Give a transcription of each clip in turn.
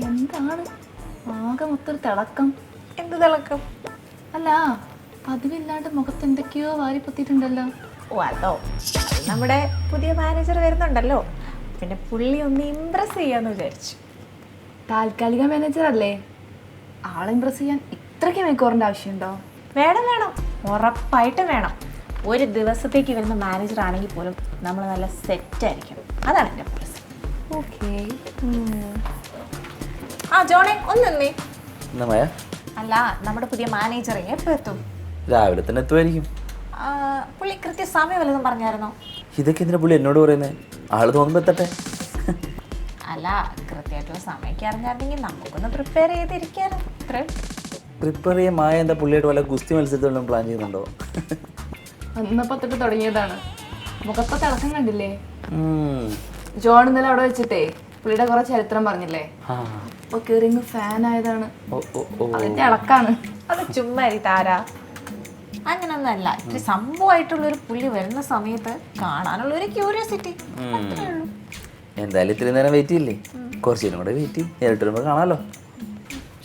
എന്താണ് ആകെ മൊത്തം തിളക്കം? എന്ത് തിളക്കം? അല്ല, പതിവില്ലാണ്ട് മുഖത്ത് എന്തൊക്കെയോ വാരി പൊത്തിയിട്ടുണ്ടല്ലോ. ഓ അതോ, അത് നമ്മുടെ പുതിയ മാനേജർ വരുന്നുണ്ടല്ലോ, പിന്നെ പുള്ളി ഒന്ന് ഇംപ്രസ് ചെയ്യാന്ന് വിചാരിച്ചു. താൽക്കാലിക മാനേജർ അല്ലേ, ആളെ ഇംപ്രസ് ചെയ്യാൻ ഇത്രയ്ക്ക് മേക്കോറിൻ്റെ ആവശ്യമുണ്ടോ? വേണം വേണം, ഉറപ്പായിട്ടും വേണം. ഒരു ദിവസത്തേക്ക് വരുന്ന മാനേജർ ആണെങ്കിൽ പോലും നമ്മൾ നല്ല സെറ്റായിരിക്കണം. അതാണ് എൻ്റെ പ്രശ്നം. ഓക്കെ. ആ ജോണേ ഒന്ന് നിന്നേ. എന്താ മായ? അല്ല, നമ്മുടെ പുതിയ മാനേജർ എപ്പോൾ എത്തും? രാവിലെ തന്നെ എത്തുമായിരിക്കും. പുള്ളി കൃത്യസമയം വല്ലതും പറഞ്ഞായിരുന്നോ? ഇതൊക്കെ എന്തിനാ പുള്ളി എന്നോട് പറയുന്നത്? ആള് തോന്നുമ്പോൾ എത്തട്ടെ. അല്ല, കൃത്യമായിട്ടുള്ള സമയമൊക്കെ അറിഞ്ഞായിരുന്നെങ്കിൽ നമുക്കൊന്ന് പ്രിപ്പയർ ചെയ്തിരിക്കാനും. പ്രിപ്പയർ ചെയ്യാൻ മായ എന്താ പുള്ളിയായിട്ട് വല്ല ഗുസ്തി മത്സരത്തിലും പ്ലാൻ ചെയ്യുന്നുണ്ടോ? അന്നപ്പോ തൊട്ട് തുടങ്ങിയതാണ്. മുഖത്തെ തിളക്കം കണ്ടില്ലേ? ജോൺ ഇന്നലെ അവിടെ വെച്ചിട്ടേ പുള്ളിയുടെ കുറെ ചരിത്രം പറഞ്ഞില്ലേ, അപ്പൊ കേറിങ് ഫാൻ ആയതാണ്. അതിന്റെ ഇളക്കാണ്. അത് ചുമ്മാ താരാ, അങ്ങനൊന്നല്ല. ഇത്തിരി സംഭവമായിട്ടുള്ളൊരു പുള്ളി വരുന്ന സമയത്ത് കാണാനുള്ളൊരു ക്യൂരിയോസിറ്റി. എന്തായാലും ഇത്രയും നേരം വെയിറ്റ് ചെയ്യില്ലേ, കുറച്ചു നേരം കൂടെ വെയിറ്റ് ചെയ്യും, നേരിട്ട് വരുമ്പോൾ കാണാമല്ലോ.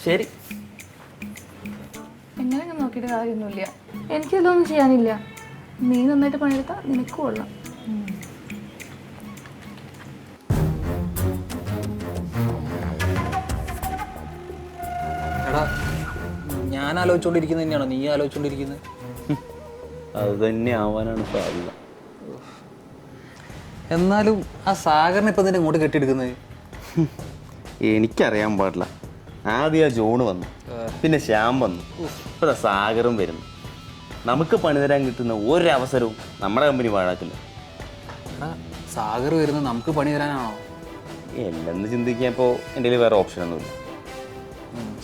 ശരി. എങ്ങനെ നോക്കിയിട്ട് കാര്യമൊന്നുമില്ല, എനിക്കിതൊന്നും ചെയ്യാനില്ല. നീ നന്നായിട്ട് പണിയെടുത്താൽ നിനക്ക് കൊള്ളാം. എടാ, ഞാൻ ആലോചിച്ചുകൊണ്ടിരിക്കുന്നത് തന്നെയാണോ നീ ആലോചിച്ചുകൊണ്ടിരിക്കുന്നത്? അത് തന്നെ ആവാനാണ് സാധ്യത. എന്നാലും ആ സാഗറിനെ ഇപ്പം നിന്നെ ഇങ്ങോട്ട് കെട്ടിയെടുക്കുന്നത്? എനിക്കറിയാൻ പാടില്ല. ആദ്യം ആ ജോണ് വന്നു, പിന്നെ ശ്യാം വന്നു, ഇപ്പം സാഗറും വരുന്നു. നമുക്ക് പണി തരാൻ കിട്ടുന്ന ഒരവസരവും നമ്മുടെ കമ്പനി പാഴാക്കില്ല. സാഗർ വരുന്നത് നമുക്ക് പണി തരാനാണോ? എല്ലെന്ന് ചിന്തിക്കാപ്പോൾ എൻ്റെ കയ്യിൽ വേറെ ഓപ്ഷനൊന്നുമില്ല.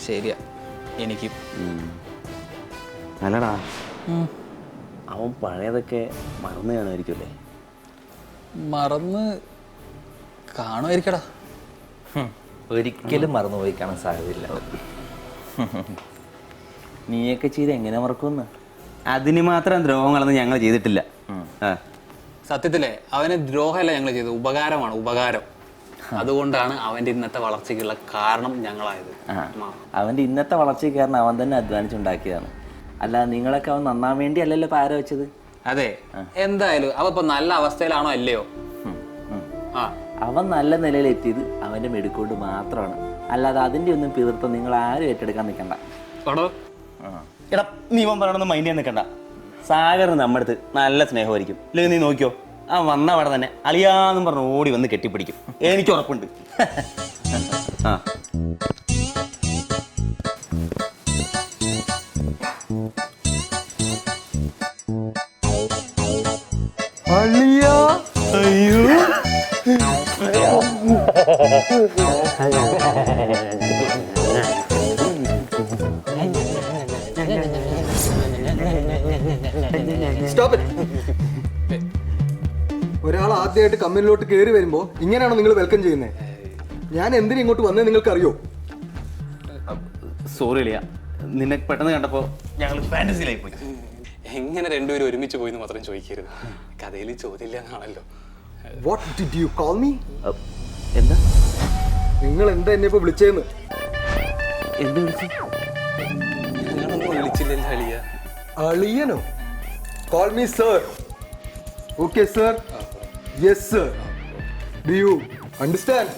ശരിയാ, എനിക്കും. അല്ലടാ, അവൻ പഴയതൊക്കെ മറന്നു കാണുമായിരിക്കുമല്ലേ? മറന്ന് കാണുമായിരിക്കടാ. ഒരിക്കലും മറന്നുപോയി കാണാൻ സാധ്യതയില്ല. നീയൊക്കെ ചെയ്ത് എങ്ങനെ മറക്കുമെന്ന്? അതിന് മാത്രം ദ്രോഹങ്ങളൊന്നും ഞങ്ങൾ ചെയ്തിട്ടില്ല. സത്യത്തിലേ അവന് ദ്രോഹമല്ല ഞങ്ങൾ ചെയ്തത്, ഉപകാരമാണ്, ഉപകാരം. അതുകൊണ്ടാണ് അവൻ്റെ ഇന്നത്തെ വളർച്ചയ്ക്കുള്ള കാരണം ഞങ്ങളായത്. അവൻ്റെ ഇന്നത്തെ വളർച്ചയ്ക്ക് കാരണം അവൻ തന്നെ അധ്വാനിച്ചുണ്ടാക്കിയതാണ്. അല്ല, നിങ്ങളൊക്കെ അവൻ നന്നാൻ വേണ്ടി അല്ലല്ലോ പാര വെച്ചത്. അതെ, എന്തായാലും അവ ഇപ്പൊ നല്ല അവസ്ഥയിലാണോ അല്ലയോ? അവൻ നല്ല നിലയിലെത്തിയത് അവൻ്റെ മെടുക്കൊണ്ട് മാത്രമാണ്. അല്ലാതെ അതിൻ്റെ ഒന്നും പിതൃത്വം നിങ്ങൾ ആരും ഏറ്റെടുക്കാൻ നിൽക്കണ്ട. എടാ, നീ ഇവൻ പറയണമെന്ന് മൈൻഡ് ചെയ്യാൻ നിൽക്കണ്ട. സാഗറിന് നമ്മുടെ അടുത്ത് നല്ല സ്നേഹമായിരിക്കും. ഇല്ലെങ്കിൽ നീ നോക്കിയോ, ആ വന്ന അവിടെ തന്നെ അളിയാന്നും പറഞ്ഞ് ഓടി വന്ന് കെട്ടിപ്പിടിക്കും. എനിക്ക് ഉറപ്പുണ്ട്. ആ അയ്യോ, ഒരാൾ ആദ്യമായിട്ട് കമ്പനിയിലോട്ട് കയറി വരുമ്പോൾ ഇങ്ങനെയാണോ നിങ്ങൾ വെൽക്കം ചെയ്യുന്നത്? ഞാൻ എന്തിനാ ഇങ്ങോട്ട് വന്നത് നിങ്ങൾക്ക് അറിയോ? സോറി അളിയ, നിന്നെ പെട്ടെന്ന് കണ്ടപ്പോൾ ഞങ്ങൾ ഫാന്റസിയിലായി പോയി. എങ്ങനെ രണ്ടുപേരും ഒരുമിച്ച് പോയി എന്ന് മാത്രം ചോദിക്കരുത്, കഥയിൽ ചോദ്യമില്ല എന്നാണല്ലോ. What did you call me? എന്താ നിങ്ങൾ എന്താ എന്നെ ഇപ്പോൾ വിളിച്ചതെന്ന്? എന്ത് വിളിച്ചു? ഞാനൊന്നും വിളിച്ചില്ലല്ലോ അളിയ. അളിയനോ? Call me sir. Okay sir. Yes sir. Do you understand?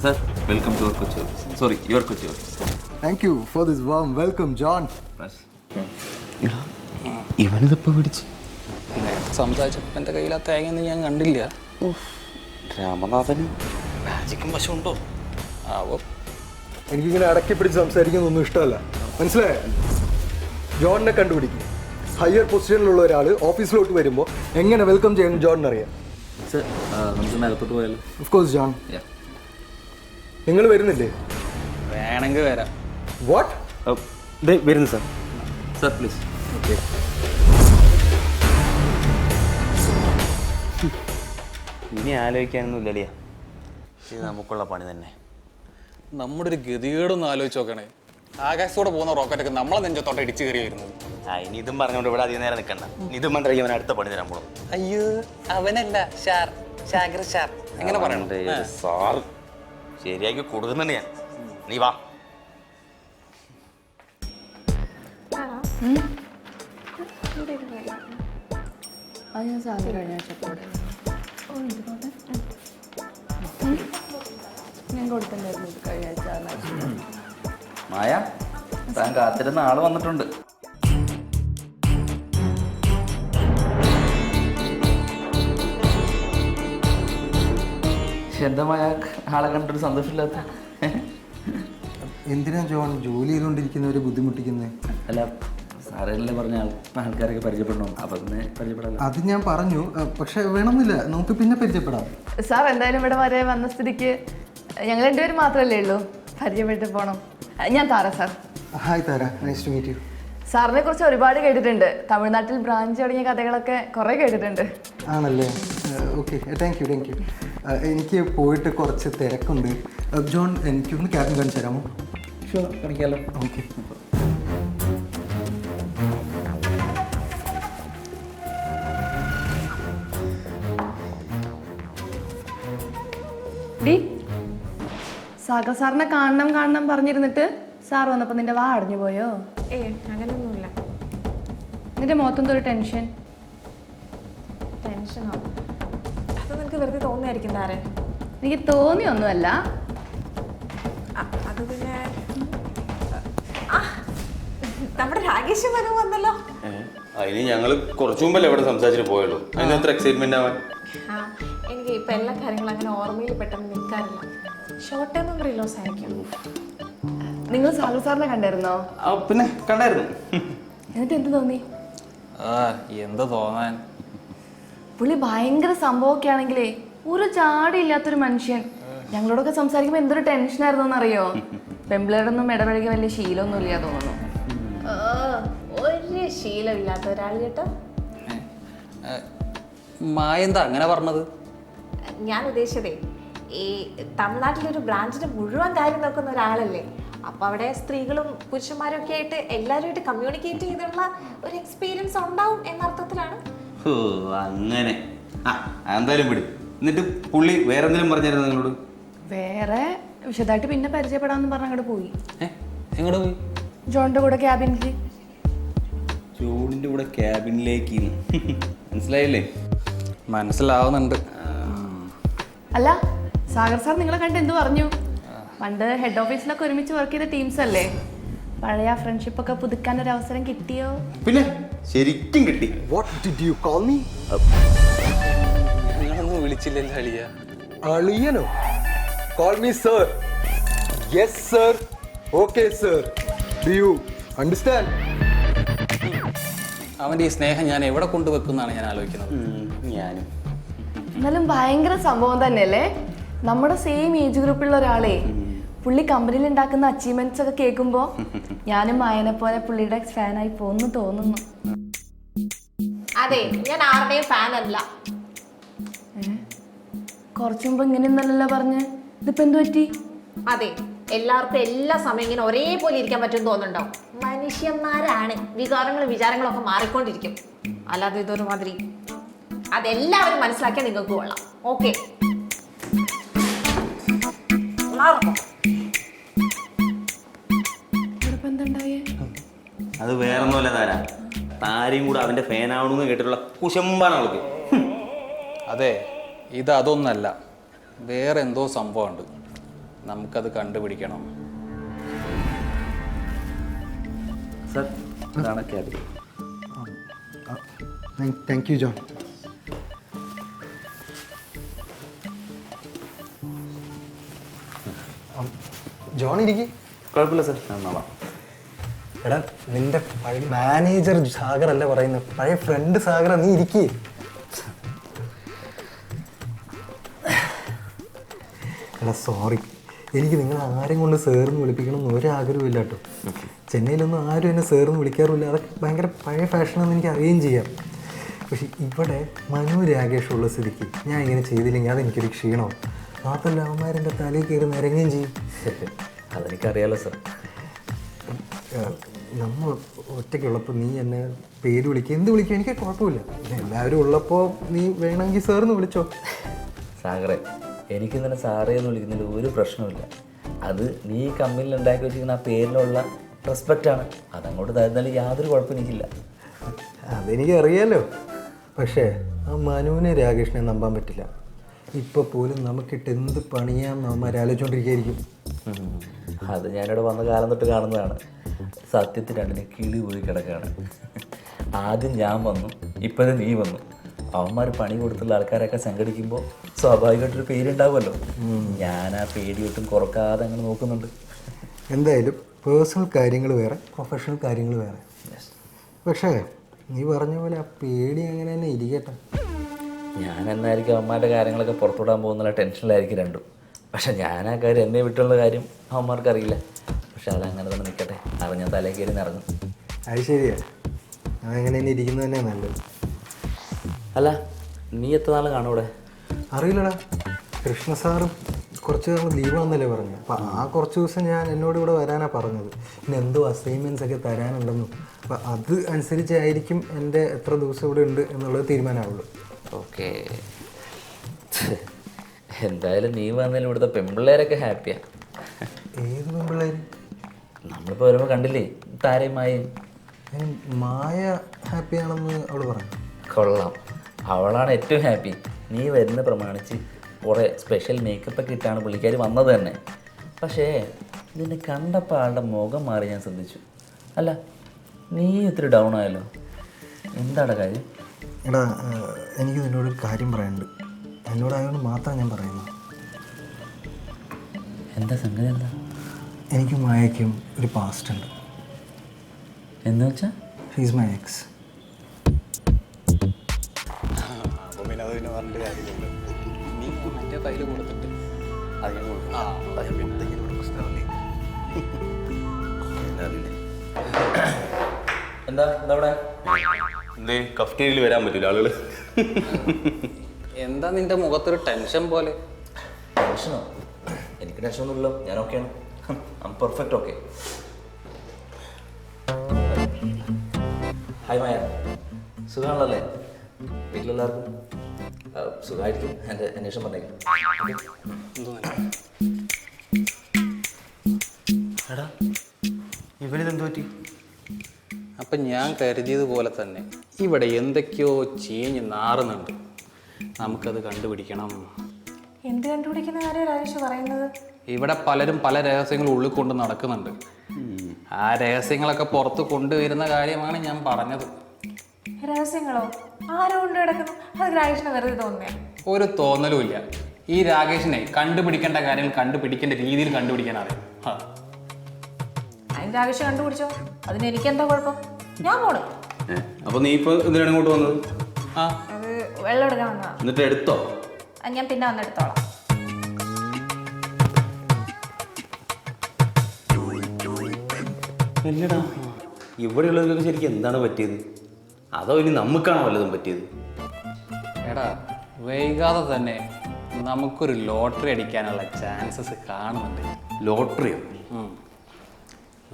Sir, welcome to your Kochi office. Sorry, your Kochi office. Thank you for this warm welcome John. ഇവനിതിപ്പോ പിടിച്ചു സംസാരിച്ചപ്പോൾ എൻ്റെ കയ്യിൽ ആ തേങ്ങയൊന്നും ഞാൻ കണ്ടില്ല. രാമനാഥന് മാജിക്കും വശമുണ്ടോ ആവോ. എനിക്കിങ്ങനെ അടക്കി പിടിച്ച് സംസാരിക്കുന്നതൊന്നും ഇഷ്ടമല്ല, മനസ്സിലായോ? ജോണിനെ കണ്ടുപിടിക്കും. ഹയർ പൊസിഷനിലുള്ള ഒരാൾ ഓഫീസിലോട്ട് വരുമ്പോൾ എങ്ങനെ വെൽക്കം ചെയ്യണം ജോണിന് അറിയാം. സർ, നമുക്ക് മേലത്തോട്ട് പോയാലോ? Of course John. നിങ്ങൾ വരുന്നില്ലേ? വേണമെങ്കിൽ വരാം. വാട്ട്? വരുന്നു സർ. Sir please. ഓക്കെ. ഇനി ആലോചിക്കാനൊന്നുമില്ല അളിയ, ഇത് നമുക്കുള്ള പണി തന്നെ. നമ്മുടെ ഒരു ഗതികേടൊന്ന് ആലോചിച്ച് നോക്കണേ. ആകാശത്തൂടെ പോകുന്ന റോക്കറ്റൊക്കെ നമ്മളെ നെഞ്ചത്തോട്ട് ഇടിച്ചു കയറി വരുന്നത്. ആ ഇനി ഇതും പറഞ്ഞുകൊണ്ട് ഇവിടെ അധികം നേരം നിൽക്കണ്ട. ഇതും മന്ത്രിക്ക് അവൻ അടുത്ത പണി തരാൻ പോകണം. അയ്യോ അവനല്ല ഷാഗർ എങ്ങനെ പറയണ്ടേ? സാറ് ശരിയാക്കി കൊടുക്കുന്നുണ്ട് ഞാൻ. നീ വാ. അത് ഞാൻ സാറിന് കഴിഞ്ഞ ആഴ്ച ഞാൻ കൊടുത്തിട്ടുണ്ടായിരുന്നു കഴിഞ്ഞ ആഴ്ച. മായ താൻ കാത്തിരുന്ന ആള് വന്നിട്ടുണ്ട്. എന്താ മായ ആളെ കണ്ടൊരു സന്തോഷമില്ലാത്ത? എന്തിനാ ജോൺ ജോലി ചെയ്തുകൊണ്ടിരിക്കുന്നവരെ ബുദ്ധിമുട്ടിക്കുന്നത്? അല്ല സാറല്ലേ പറഞ്ഞ ആൾക്കാരൊക്കെ പരിചയപ്പെടണം, അപ്പൊ പിന്നെ പരിചയപ്പെടാം. അത് ഞാൻ പറഞ്ഞു, പക്ഷെ വേണമെന്നില്ല, നമുക്ക് പിന്നെ പരിചയപ്പെടാം. സാർ എന്തായാലും ഇവിടെ വരെ വന്ന സ്ഥിതിക്ക് ഞങ്ങൾ രണ്ടുപേരും മാത്രമല്ലേ ഉള്ളൂ, പരിചയപ്പെട്ട് പോകണം. ഞാൻ Tara sir. Hi Tara, nice to meet you. സാറിനെ കുറിച്ച് ഒരുപാട് കേട്ടിട്ടുണ്ട്. തമിഴ്നാട്ടിൽ ബ്രാഞ്ച് തുടങ്ങിയ കഥകളൊക്കെ കുറേ കേട്ടിട്ടുണ്ട്. ആണല്ലേ? Okay, thank you. എനിക്ക് പോയിട്ട് കുറച്ച് തിരക്കുണ്ട്. ജോൺ എനിക്കൊന്ന് ക്യാബിൻ കാണിച്ചു തരാമോ? ഷുവർ, കാണിക്കാമല്ലോ. ഓക്കെ. ഡി സാഗർ സാറിനെ കാണണം പറഞ്ഞിരുന്നിട്ട് സാർ വന്നപ്പോൾ നിന്റെ വാ അടഞ്ഞു പോയോ? അങ്ങനെയൊന്നുമില്ല. നിന്റെ മുഖത്തെന്തോ ഒരു ടെൻഷൻ. ടെൻഷനോ? അത് നിനക്ക് വെറുതെ തോന്നിയായിരിക്കും താരെ. എനിക്ക് തോന്നിയൊന്നുമല്ല. അത് പിന്നെ നമ്മുടെ രാകേഷ് മനു വന്നല്ലോ. അതിന് ഞങ്ങൾ കുറച്ചു മുമ്പല്ലേ ഇവിടെ സംസാരിച്ചിട്ട് പോയുള്ളൂ. അതിനത്ര എക്സൈറ്റ്മെന്റ് ആവാൻ. എനിക്ക് ഇപ്പം എല്ലാ കാര്യങ്ങളും അങ്ങനെ ഓർമ്മയിൽ പെട്ടെന്ന് നിൽക്കാറില്ല. ഷോർട്ട് ടൈം മെമ്മറി ലോസ് ആയിരിക്കും. നിങ്ങൾ സാഗർ സാറിനെ കണ്ടായിരുന്നോ? പിന്നെ കണ്ടായിരുന്നു. എന്നിട്ട് എന്ത് തോന്നി? എന്ത് തോന്നാൻ, പുള്ളി ഭയങ്കര സംഭവമൊക്കെ ആണെങ്കിലേ ഒരു ജാടിയില്ലാത്തൊരു മനുഷ്യൻ. ഞങ്ങളോടൊക്കെ സംസാരിക്കുമ്പോൾ എന്തൊരു ടെൻഷനായിരുന്നു എന്നറിയോ? പെമ്പിളോടൊന്നും ഇടപഴകി വലിയ ശീലമൊന്നും ഇല്ല തോന്നുന്നു. ഒരു ശീലമില്ലാത്ത ഒരാൾ കേട്ടോ. മായ എന്താ അങ്ങനെ പറഞ്ഞത്? ഞാൻ ഉദ്ദേശിച്ചതേ ഈ തമിഴ്നാട്ടിലൊരു ബ്രാഞ്ചിന്റെ മുഴുവൻ കാര്യം നോക്കുന്ന ഒരാളല്ലേ. അപ്പൊ അവിടെ സ്ത്രീകളും പുരുഷന്മാരും ഒക്കെ ആയിട്ട് എല്ലാവരുമായിട്ട് കമ്മ്യൂണിക്കേറ്റ് ചെയ്തുള്ള ഒരു എക്സ്പീരിയൻസ് ഉണ്ടാവും എന്നർത്ഥത്തിലാണ്. ഓ അങ്ങനെ. എന്തായാലും വിട്. എന്നിട്ട് പുള്ളി വേറെ എന്തെങ്കിലും പറഞ്ഞായിരുന്നു നിങ്ങളോട്? വേറെ വിശദമായിട്ട് പിന്നെ പരിചയപ്പെടാമെന്ന് പറഞ്ഞ് അങ്ങോട്ട് പോയി. എങ്ങോട്ട് പോയി? ജോണിന്റെ കൂടെ ക്യാബിനിൽ. ജോണിന്റെ കൂടെ ക്യാബിനിലേക്ക്. മനസ്സിലായില്ലേ? മനസ്സിലാവുന്നുണ്ട്. അല്ല സാഗർ സാർ നിങ്ങളെ കണ്ട് എന്ത് പറഞ്ഞു? പണ്ട് ഹെഡ് ഓഫീസിലൊക്കെ ഒരുമിച്ച് വർക്ക് ചെയ്ത ടീംസ് അല്ലേ? പഴയ ഫ്രണ്ട്ഷിപ്പ് ഒക്കെ പുതുക്കാൻ ഒരു അവസരം കിട്ടിയോ? പിന്നെ ശരിക്കും കിട്ടി. What did you call me? നിങ്ങളൊന്നും വിളിച്ചില്ലല്ലോ അളിയ. അളിയനോ? Call me sir. Yes sir. Okay sir. Do you understand? അവന്റെ ഈ സ്നേഹം ഞാൻ എവിടെ കൊണ്ടുവെക്കുന്നാണ് ഞാൻ ആലോചിക്കുന്നത്. ഞാനും. എന്നാലും ഭയങ്കര സംഭവം തന്നെയല്ലേ? നമ്മുടെ സെയിം ഏജ് ഗ്രൂപ്പിലുള്ള ഒരാളെ പുള്ളി കമ്പനിയിൽ ഉണ്ടാക്കുന്ന അച്ചീവ്മെന്റ്സ് ഒക്കെ കേൾക്കുമ്പോ ഞാനും മായനെ പോലെ പുള്ളിയുടെ ഫാനായി പോന്നു തോന്നുന്നു. അതെ, ഞാൻ ആരുടെയും ഫാൻ അല്ല. കുറച്ചു മുമ്പ് ഇങ്ങനെയൊന്നല്ലല്ലോ പറഞ്ഞ്. ഇതിപ്പോ എന്ത് പറ്റി? അതെ, എല്ലാവർക്കും എല്ലാ സമയം ഇങ്ങനെ ഒരേപോലെ ഇരിക്കാൻ പറ്റുമെന്ന് തോന്നുന്നുണ്ടോ? മനുഷ്യന്മാരാണ്, വികാരങ്ങളും വിചാരങ്ങളും ഒക്കെ മാറിക്കൊണ്ടിരിക്കും. അല്ലാതെ ഇതൊരു മാതിരി അതെല്ലാവരും മനസ്സിലാക്കിയാൽ നിങ്ങൾക്ക് കൊള്ളാം. ഓക്കെ, അത് വേറൊന്നുമല്ല താര. താരയും കൂടെ അവന്റെ ഫാനാവണമെന്ന് കേട്ടിട്ടുള്ള കുശമ്പാണ് അവൾക്ക്. അതെ, ഇത് അതൊന്നല്ല, വേറെ എന്തോ സംഭവമുണ്ട്. നമുക്കത് കണ്ടുപിടിക്കണം. സർ ഇതാണ് cabin. Thank you, John. John ഇരിക്കി. കുഴപ്പമില്ല സർ, ഞാൻ നോളാം. എടാ നിന്റെ പഴയ മാനേജർ സാഗർ അല്ല പറയുന്നത്, പഴയ ഫ്രണ്ട് സാഗർ. നീ ഇരിക്കേ. എടാ സോറി, എനിക്ക് നിങ്ങൾ ആരും കൊണ്ട് സേർന്ന് വിളിപ്പിക്കണം എന്ന് ഒരാഗ്രഹമില്ല കേട്ടോ. ചെന്നൈയിലൊന്നും ആരും എന്നെ സേർന്ന് വിളിക്കാറില്ല. അതൊക്കെ ഭയങ്കര പഴയ ഫാഷനാണെന്ന് എനിക്ക് അറിയുകയും ചെയ്യാം. പക്ഷെ ഇവിടെ മനു രാകേഷുള്ള സ്ഥിതിക്ക് ഞാൻ ഇങ്ങനെ ചെയ്തില്ലെങ്കിൽ അതെനിക്കൊരു ക്ഷീണവും. മാത്രമല്ല അവന്മാരെൻ്റെ തലയിൽ കയറി നിരങ്ങുകയും ചെയ്യും. അതെനിക്കറിയാലോ സർ. നമ്മൾ ഒറ്റയ്ക്കുള്ളപ്പോൾ നീ എന്നെ പേര് വിളിക്കുക, എന്ത് വിളിക്കുക, എനിക്ക് കുഴപ്പമില്ല. പിന്നെ എല്ലാവരും ഉള്ളപ്പോൾ നീ വേണമെങ്കിൽ സാറെന്ന് വിളിച്ചോ. സാഗറെ, എനിക്ക് തന്നെ സാറേ എന്ന് വിളിക്കുന്നതിൽ ഒരു പ്രശ്നമില്ല. അത് നീ കമ്പനിയിൽ ഉണ്ടാക്കി വെച്ചിരിക്കുന്ന ആ പേരിലുള്ള റെസ്പെക്റ്റാണ്. അതങ്ങോട്ട് തരുന്നതിൽ യാതൊരു കുഴപ്പം എനിക്കില്ല. അതെനിക്ക് അറിയാലോ. പക്ഷേ ആ മനുവിനെ രാകേഷിനെ നമ്പാൻ പറ്റില്ല. ഇപ്പോൾ പോലും നമുക്കിട്ട് എന്ത് പണിയാന്ന് അവന്മാർ ആലോചിച്ചുകൊണ്ടിരിക്കുകയായിരിക്കും. അത് ഞാനിവിടെ വന്ന കാലം തൊട്ട് കാണുന്നതാണ്. സത്യത്തിൽ രണ്ടിനെ കിളി പോയി കിടക്കുകയാണ്. ആദ്യം ഞാൻ വന്നു, ഇപ്പോഴും നീ വന്നു. അവന്മാർ പണി കൊടുത്തുള്ള ആൾക്കാരൊക്കെ സംഘടിക്കുമ്പോൾ സ്വാഭാവികമായിട്ടൊരു പേരുണ്ടാവുമല്ലോ. ഞാൻ ആ പേടി ഒട്ടും കുറക്കാതെ അങ്ങനെ നോക്കുന്നുണ്ട്. എന്തായാലും പേഴ്സണൽ കാര്യങ്ങൾ വേറെ, പ്രൊഫഷണൽ കാര്യങ്ങൾ വേറെ. പക്ഷേ നീ പറഞ്ഞ പോലെ ആ പേടി അങ്ങനെ തന്നെ ഇരിക്കട്ടെ. ഞാൻ എന്നായിരിക്കും അവന്മാരുടെ കാര്യങ്ങളൊക്കെ പുറത്തുവിടാൻ പോകുന്നുള്ള ടെൻഷനിലായിരിക്കും രണ്ടും. പക്ഷെ ഞാൻ ആ കാര്യം എന്നെ വിട്ടുള്ള കാര്യം അവന്മാർക്ക് അറിയില്ല. പക്ഷെ അതങ്ങനെ തന്നെ നിൽക്കട്ടെ, അറിഞ്ഞാൽ തലേ കയറി നിറങ്ങും. അത് ശരിയാണ്, അതങ്ങനെ തന്നെ ഇരിക്കുന്നത് തന്നെ നല്ലത്. അല്ല, നീ എത്ര നാൾ കാണും ഇവിടെ? അറിയില്ലടാ, കൃഷ്ണ സാറും കുറച്ച് നാൾ ലീവാണെന്നല്ലേ പറഞ്ഞത്. അപ്പം ആ കുറച്ച് ദിവസം എന്നോട് ഇവിടെ വരാനാണ് പറഞ്ഞത്. പിന്നെ എന്തോ അസൈൻമെൻറ്റ്സ് ഒക്കെ തരാനുണ്ടെന്നും. അപ്പം അത് അനുസരിച്ചായിരിക്കും എൻ്റെ എത്ര ദിവസം ഇവിടെ ഉണ്ട് എന്നുള്ളത് തീരുമാനമാവുള്ളൂ. ഓക്കെ, എന്തായാലും നീ വന്നതിലും ഇവിടുത്തെ പെൺപിള്ളേരൊക്കെ ഹാപ്പിയാണ്. ഏത് പെൺപിള്ളേർ? നമ്മളിപ്പോൾ വരുമ്പോൾ കണ്ടില്ലേ താരയും മായയും. മായ ഹാപ്പിയാണെന്ന് അവൾ പറഞ്ഞു. കൊള്ളാം, അവളാണ് ഏറ്റവും ഹാപ്പി. നീ വരുന്ന പ്രമാണിച്ച് കുറേ സ്പെഷ്യൽ മേക്കപ്പൊക്കെ ഇട്ടാണ് പുള്ളിക്കാർ വന്നത് തന്നെ. പക്ഷേ ഇതിനെ കണ്ടപ്പോൾ ആളുടെ മുഖം മാറി ഞാൻ ശ്രദ്ധിച്ചു. അല്ല, നീ ഇത്തിരി ഡൗൺ ആയല്ലോ, എന്താണ് കാര്യം? എടാ, എനിക്ക് നിന്നോടൊരു കാര്യം പറയാനുണ്ട്. എന്നോടായതുകൊണ്ട് മാത്രം ഞാൻ പറയുന്നു. എന്താ സംഗതി? എന്താ? എനിക്ക് മായയ്ക്കും ഒരു പാസ്റ്റ് ഉണ്ട്. എന്ന് വെച്ചാൽ? She's my X. നീ മറ്റേ ഫയൽ കൊടുത്തിട്ട് എന്താ അവിടെ എന്തേ കഫ്റ്റീരിയയിൽ വരാൻ പറ്റില്ല ആളുകൾ? എന്താ നിന്റെ മുഖത്തൊരു ടെൻഷൻ പോലെ? ടെൻഷനോ? എനിക്ക് ടെൻഷനൊന്നുമില്ലല്ലോ, ഞാൻ ഓക്കെയാണ്. I am perfect okay. Hi Maya, സുഖമാണല്ലേ? വീട്ടിലെല്ലാവർക്കും സുഖമായിരിക്കും. എൻ്റെ അന്വേഷണം പറഞ്ഞേക്കും. എടാ, ഇവനിതെന്ത് പറ്റി? അപ്പം ഞാൻ കരുതിയതുപോലെ തന്നെ ഇവിടെ എന്തൊക്കെയോ ചീഞ്ഞ് നാറുന്നുണ്ട്. നമുക്കത് കണ്ടുപിടിക്കണം. എന്ത് കണ്ടുപിടിക്കുന്ന കാര്യം രാജേഷ് പറയുന്നത്? ഇവിടെ പലരും പല രഹസ്യങ്ങളും ഉള്ളിൽ കൊണ്ട് നടക്കുന്നുണ്ട്. ആ രഹസ്യങ്ങളൊക്കെ പുറത്ത് കൊണ്ടുവരുന്ന കാര്യമാണ് ഞാൻ പറഞ്ഞത്. രഹസ്യങ്ങളോ? ആരോ കൊണ്ട് കിടക്കുന്നു? അത് രാജേഷിന് വെറുതെ തോന്നുന്നേ? ഒരു തോന്നലും ഇല്ല. ഈ രാകേഷിനെ കണ്ടുപിടിക്കേണ്ട കാര്യങ്ങൾ കണ്ടുപിടിക്കേണ്ട രീതിയിൽ കണ്ടുപിടിക്കാൻ അറിയാം. അതിന് രാജേഷ് കണ്ടുപിടിച്ചോ, അതിന് എനിക്കെന്താ കുഴപ്പം? ഞാൻ പോണു. അപ്പൊ നീ ഇപ്പൊ എന്തിനാണ് ഇങ്ങോട്ട് വന്നത്? ആ, അത് വെള്ളം എടുക്കാൻ വന്നതാ. എന്നിട്ട് എടുത്തോ? അത് ഞാൻ പിന്നെ വന്നെടുത്തോളാം. ഇല്ലടാ, ഇവിടെയുള്ളവർക്കൊക്കെ ശരിക്കും എന്താണ് പറ്റിയത്? അതോ ഇനി നമുക്കാണോ വല്ലതും പറ്റിയത്? എടാ, വൈകാതെ തന്നെ നമുക്കൊരു ലോട്ടറി അടിക്കാനുള്ള ചാൻസസ് കാണുന്നുണ്ട്. ലോട്ടറിയോ?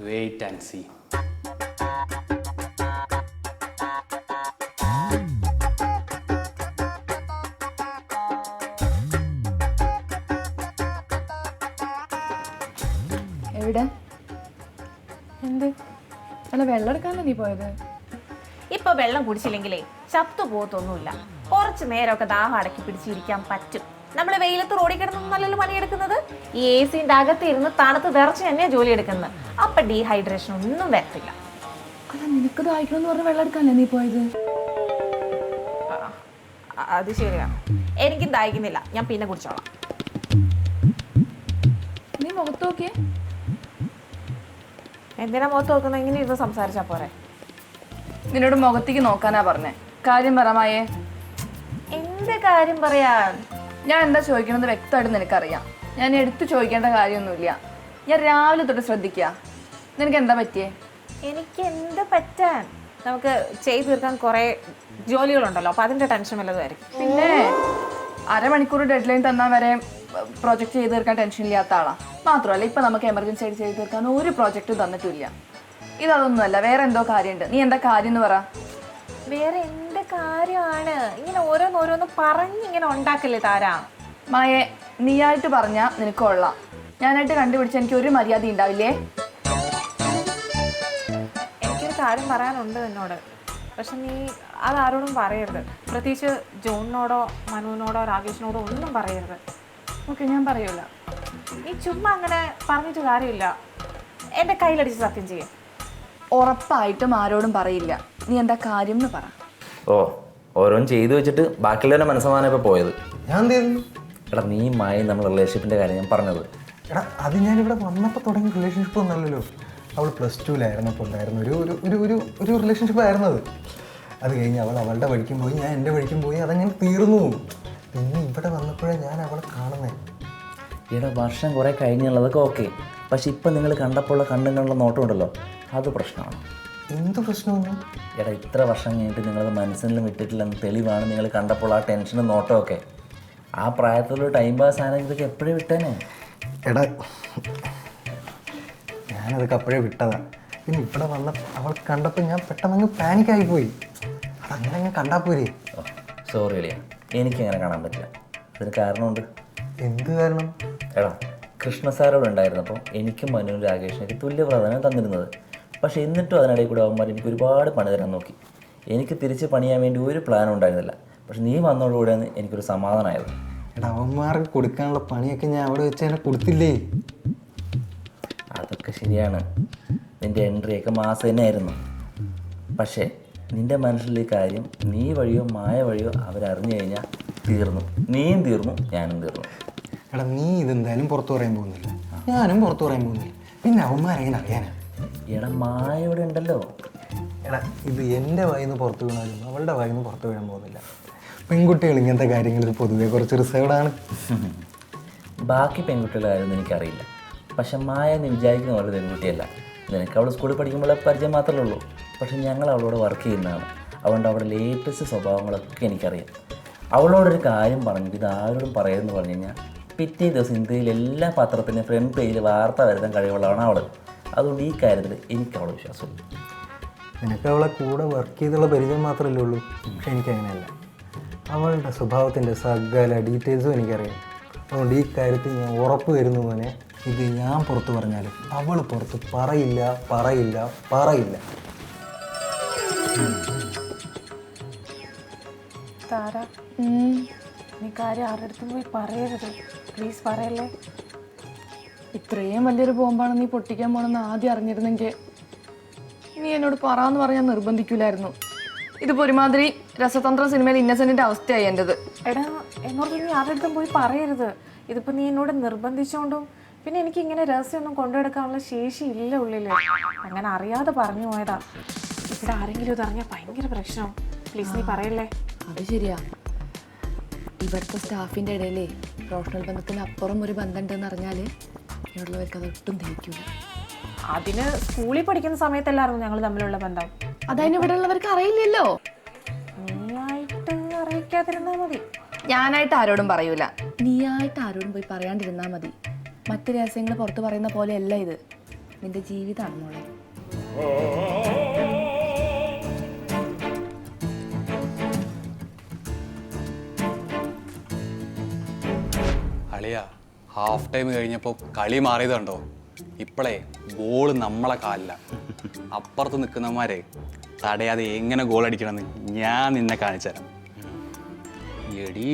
Wait and see. എവിടെ? എന്ത്? അല്ല, വെള്ളം എടുക്കാനല്ലേ നീ പോയത്? ഇപ്പൊ വെള്ളം കുടിച്ചില്ലെങ്കിലേ ചത്തു പോകത്തൊന്നുമില്ല. കുറച്ച് നേരമൊക്കെ ദാഹം അടക്കി പിടിച്ചിരിക്കാൻ പറ്റും. നമ്മൾ വെയിലത്ത് റോഡിൽ കിടന്നൊന്നും നല്ലൊരു പണിയെടുക്കുന്നത്. ഈ AC-ന്റെ അകത്ത് ഇരുന്ന് തണുത്ത് വിറച്ച് തന്നെ ജോലി എടുക്കുന്നത്. അപ്പൊ ഡീഹൈഡ്രേഷൻ ഒന്നും വരത്തില്ല. അല്ല, നിനക്ക് ദാഹിക്കണമെന്ന് പറഞ്ഞ് വെള്ളം എടുക്കാനല്ലേ നീ പോയത്? അത് ശരിയാണ്, എനിക്കും ദാഹിക്കുന്നില്ല. ഞാൻ പിന്നെ കുടിച്ചോളാം. നീ മുഖത്ത് നോക്കിയേ. എന്തിനാ മുഖത്ത് നോക്കുന്നത്? ഇങ്ങനെ ഇരുന്ന് സംസാരിച്ചാ പോരെ? നിന്നോട് മുഖത്തേക്ക് നോക്കാനാ പറഞ്ഞേ. കാര്യം പറമായേ. എന്ത് കാര്യം പറയാൻ? ഞാൻ എന്താ ചോദിക്കണമെന്ന് വ്യക്തമായിട്ട് നിനക്കറിയാം. ഞാൻ എടുത്തു ചോദിക്കേണ്ട കാര്യമൊന്നുമില്ല. ഞാൻ രാവിലെ തൊട്ട് ശ്രദ്ധിക്കുക. നിനക്ക് എന്താ പറ്റിയേ? എനിക്ക് എന്ത് പറ്റാൻ? നമുക്ക് ചെയ്തു തീർക്കാൻ കുറേ ജോലികളുണ്ടല്ലോ, അപ്പോൾ അതിൻ്റെ ടെൻഷൻ വല്ലതുമായിരിക്കും. പിന്നെ അരമണിക്കൂർ ഡെഡ് ലൈൻ തന്നാൽ വരെ പ്രോജക്റ്റ് ചെയ്ത് തീർക്കാൻ ടെൻഷൻ ഇല്ലാത്ത ആളാണ്. മാത്രമല്ല, ഇപ്പം നമുക്ക് എമർജൻസി ആയിട്ട് ചെയ്ത് തീർക്കാൻ ഒരു പ്രോജക്റ്റും തന്നിട്ടില്ല. ഇതൊന്നുമല്ല, വേറെ എന്തോ കാര്യമുണ്ട്. നീ എന്താ കാര്യം എന്ന് പറ. വേറെ എന്ത് കാര്യമാണ്? ഇങ്ങനെ ഓരോന്നോരോന്ന് പറഞ്ഞിങ്ങനെ ഉണ്ടാക്കല്ലേ താര. മായെ, നീയായിട്ട് പറഞ്ഞാ നിനക്ക് കൊള്ളാം. ഞാനായിട്ട് കണ്ടുപിടിച്ച എനിക്ക് ഒരു മര്യാദ ഉണ്ടാവില്ലേ? എനിക്കൊരു കാര്യം പറയാനുണ്ട് എന്നോട്. പക്ഷെ നീ അതാരോടും പറയരുത്. പ്രത്യേകിച്ച് ജോണിനോടോ മനുവിനോടോ രാകേഷിനോടോ ഒന്നും പറയരുത്. ഓക്കെ, ഞാൻ പറയൂല. നീ ചുമ്മാ അങ്ങനെ പറഞ്ഞിട്ട് കാര്യമില്ല. എൻ്റെ കയ്യിലടിച്ച് സത്യം ചെയ്യും. ഉറപ്പായിട്ടും ആരോടും പറയില്ല. നീ എന്താ കാര്യം എന്ന് പറ. ഓ, ഓരോന്നും ചെയ്തു വെച്ചിട്ട് ബാക്കിയുള്ളവരുടെ മനസ്സമാനം ഇപ്പോൾ പോയത്. ഞാൻ എന്ത് ചെയ്തു? എടാ നീ മായി നമ്മൾ റിലേഷൻഷിപ്പിൻ്റെ കാര്യം ഞാൻ പറഞ്ഞത്. എടാ അത് ഞാനിവിടെ വന്നപ്പോൾ തുടങ്ങിയ റിലേഷൻഷിപ്പ് ഒന്നല്ലല്ലോ. അവൾ +2-ലായിരുന്നപ്പോൾ ഉണ്ടായിരുന്ന ഒരു റിലേഷൻഷിപ്പ് ആയിരുന്നത്. അത് കഴിഞ്ഞ് അവൾ അവളുടെ വഴിക്കും പോയി, ഞാൻ എൻ്റെ വഴിക്കും പോയി, അതങ്ങനെ തീർന്നു. പിന്നെ ഇവിടെ വന്നപ്പോഴേ ഞാൻ അവളെ കാണുന്നത്. എടാ വർഷം കുറേ കഴിഞ്ഞുള്ളതൊക്കെ ഓക്കെ, പക്ഷെ ഇപ്പം നിങ്ങൾ കണ്ടപ്പോൾ ഉള്ള കണ്ണുകളുടെ നോട്ടം ഉണ്ടല്ലോ, അത് പ്രശ്നമാണ്. എന്ത് പ്രശ്നമൊന്നും? എടാ ഇത്ര വർഷം കഴിഞ്ഞിട്ട് നിങ്ങളത് മനസ്സിലും വിട്ടിട്ടില്ലെന്ന് തെളിവാണ് നിങ്ങൾ കണ്ടപ്പോൾ ആ ടെൻഷനും നോട്ടമൊക്കെ. ആ പ്രായത്തിലുള്ള ടൈം പാസ് ആണെങ്കിൽ ഇതൊക്കെ എപ്പോഴേ വിട്ടേനെ. എടാ ഞാനതൊക്കെ അപ്പോഴേ വിട്ടതാ. പിന്നെ ഇവിടെ വന്ന അവൾ കണ്ടപ്പോൾ ഞാൻ പെട്ടെന്ന് പാനിക്കായിപ്പോയി. അതങ്ങനെ അങ്ങ് കണ്ടാൽ പോരെ. സോറി അളിയ, എനിക്കങ്ങനെ കാണാൻ പറ്റില്ല. അതിന് കാരണമുണ്ട്. എന്ത് കാരണം? എടാ കൃഷ്ണ സാറോട് ഉണ്ടായിരുന്നപ്പോൾ എനിക്കും മനുവിനും രാകേഷിനൊക്കെ തുല്യ പ്രാധാന്യം തന്നിരുന്നത്. പക്ഷേ എന്നിട്ടും അതിനിടയിൽ കൂടെ അവന്മാർ എനിക്ക് ഒരുപാട് പണി തരാൻ നോക്കി. എനിക്ക് തിരിച്ച് പണിയാൻ വേണ്ടി ഒരു പ്ലാനും ഉണ്ടായിരുന്നില്ല. പക്ഷെ നീ വന്നതോടുകൂടെയാണ് എനിക്കൊരു സമാധാനമായത്. എടാ അവന്മാർക്ക് കൊടുക്കാനുള്ള പണിയൊക്കെ ഞാൻ അവിടെ വെച്ച് തന്നെ കൊടുത്തില്ലേ? അതൊക്കെ ശരിയാണ്, നിൻ്റെ എൻട്രിയൊക്കെ മാസം തന്നെ ആയിരുന്നു. പക്ഷേ നിൻ്റെ മനസ്സിലെ കാര്യം നീ വഴിയോ മായ വഴിയോ അവരറിഞ്ഞു കഴിഞ്ഞാൽ തീർന്നു. നീയും തീർന്നു, ഞാനും തീർന്നു. എടാ നീ ഇതെന്തായാലും പുറത്തു പറയാൻ പോകുന്നില്ല, ഞാനും പുറത്തു പറയാൻ പോകുന്നില്ല. പിന്നെ അവന്മാരെങ്ങനെ അറിയാനാ? എടാ മായോടെ ഉണ്ടല്ലോ. എടാ ഇത് എൻ്റെ വായിന്ന് പുറത്ത് വീണാലും അവളുടെ വായിന്ന് പുറത്ത് വീഴാൻ പോകുന്നില്ല. പെൺകുട്ടികൾ ഇങ്ങനത്തെ കാര്യങ്ങളിൽ പൊതുവെ കുറച്ച് റിസർവ്ഡാണ്. ബാക്കി പെൺകുട്ടികളുടെ കാര്യമൊന്നും എനിക്കറിയില്ല. പക്ഷെ മായ എന്ന് വിചാരിക്കുന്ന പോലെ പെൺകുട്ടിയല്ല. നിനക്ക് അവൾ സ്കൂളിൽ പഠിക്കുമ്പോഴുള്ള പരിചയം മാത്രമേ ഉള്ളൂ. പക്ഷെ ഞങ്ങൾ അവളോട് വർക്ക് ചെയ്യുന്നതാണ്. അതുകൊണ്ട് അവളുടെ ലേറ്റസ്റ്റ് സ്വഭാവങ്ങളൊക്കെ എനിക്കറിയാം. അവളോടൊരു കാര്യം പറഞ്ഞിട്ട് ഇത് ആരോടും പറയുമെന്ന് പറഞ്ഞു കഴിഞ്ഞാൽ പിറ്റേ ദിവസം ഇന്ത്യയിൽ എല്ലാ പത്രത്തിൻ്റെയും ഫ്രണ്ട് പേജിൽ വാർത്ത വരുത്താൻ കഴിവുള്ളതാണ് അവൾ. അതുകൊണ്ട് ഈ കാര്യത്തിൽ എനിക്ക് അവളെ വിശ്വാസമില്ല. നിനക്ക് അവളെ കൂടെ വർക്ക് ചെയ്തുള്ള പരിചയം മാത്രമല്ലേ ഉള്ളൂ. പക്ഷെ എനിക്കങ്ങനെയല്ല. അവളുടെ സ്വഭാവത്തിൻ്റെ സകല ഡീറ്റെയിൽസും എനിക്കറിയാം. അതുകൊണ്ട് ഈ കാര്യത്തിൽ ഞാൻ ഉറപ്പ് തരുന്നു മോനെ, ഇത് ഞാൻ പുറത്ത് പറഞ്ഞാലും അവൾ പുറത്ത് പറയില്ല. താര, നീ കാര്യം ആരുടെ അടുത്തും പോയി പറയരുത്. പ്ലീസ് പറയല്ലേ. ഇത്രയും വലിയൊരു ബോംബാണ് നീ പൊട്ടിക്കാൻ പോണെന്ന് ആദ്യം അറിഞ്ഞിരുന്നെങ്കിൽ നീ എന്നോട് പറയാന്ന് പറഞ്ഞാൽ നിർബന്ധിക്കൂലായിരുന്നു. ഇതിപ്പോ ഒരുമാതിരി രസതന്ത്ര സിനിമയിൽ ഇന്നസെന്റിന്റെ അവസ്ഥയായി എൻ്റെത്. എടാ എന്നോട് നീ ആരുടെ അടുത്തും പോയി പറയരുത്. ഇതിപ്പോ നീ എന്നോട് നിർബന്ധിച്ചോണ്ടും പിന്നെ എനിക്ക് ഇങ്ങനെ രഹസ്യമൊന്നും കൊണ്ടുനടക്കാനുള്ള ശേഷി ഇല്ല ഉള്ളില്. അങ്ങനെ അറിയാതെ പറഞ്ഞു പോയതാ. ഇവിടെ ആരെങ്കിലും ഇത് അറിഞ്ഞാൽ ഭയങ്കര പ്രശ്നം. പ്ലീസ് നീ പറയല്ലേ. അത് ശരിയാ. ഇവിടുത്തെ സ്റ്റാഫിന്റെ ഇടയിലേ പ്രൊഫഷണൽ ബന്ധത്തിന് അപ്പുറം ഒരു ബന്ധം ഉണ്ടെന്ന് അറിഞ്ഞാല് ഇവിടെയുള്ളവർക്ക് അതൊട്ടും ദഹിക്കൂല. അതിന് സ്കൂളിൽ പഠിക്കുന്ന സമയത്തല്ലായിരുന്നു ഞങ്ങൾ തമ്മിലുള്ള ബന്ധം. അതതിന് ഇവിടെ ഉള്ളവർക്ക് അറിയില്ലല്ലോ. നീയായിട്ട് അറിയിക്കാതിരുന്നാ മതി. ഞാനായിട്ട് ആരോടും പറയൂല. നീയായിട്ട് ആരോടും പോയി പറയാണ്ടിരുന്നാ മതി. മറ്റു രഹസ്യങ്ങൾ പുറത്ത് പറയുന്ന പോലെയല്ല ഇത്. നിന്റെ ജീവിതമാണ് മോളെ. അളിയ, ഹാഫ് ടൈം കഴിഞ്ഞപ്പോൾ കളി മാറിയത് കണ്ടോ? ഇപ്പോഴേ ബോൾ നമ്മളെ കാലില്ല. അപ്പുറത്ത് നിൽക്കുന്നവന്മാരെ തടയാതെ എങ്ങനെ ഗോൾ അടിക്കണമെന്ന് ഞാൻ നിന്നെ കാണിച്ചു തരാം. എടീ